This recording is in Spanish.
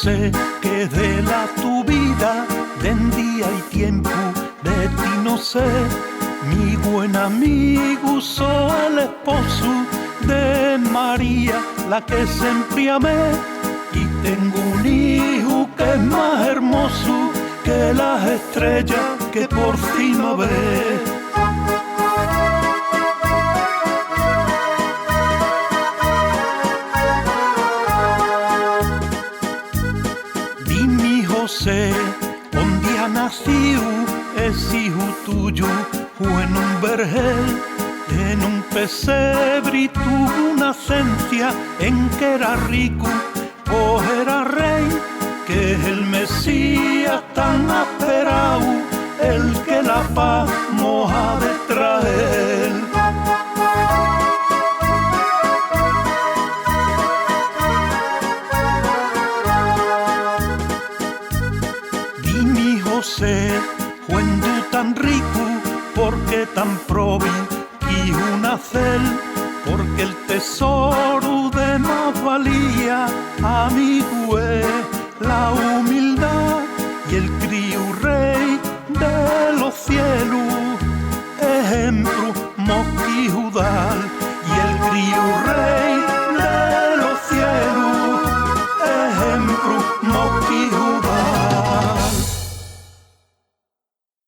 José, que de la tu vida, den día y tiempo, de ti no sé. Mi buen amigo soy el esposo de María, la que siempre amé. Y tengo un hijo que es más hermoso que las estrellas que por cima ve. Dime, José, un día nació, es hijo tuyo, fue en un vergel, en un pesebre y tuvo una esencia en que era rico o era rey, que es el Mesías tan esperado, el que la paz moja de traer. Dime, José, cuando tan rico, porque tan probi y un hacer, porque el tesoro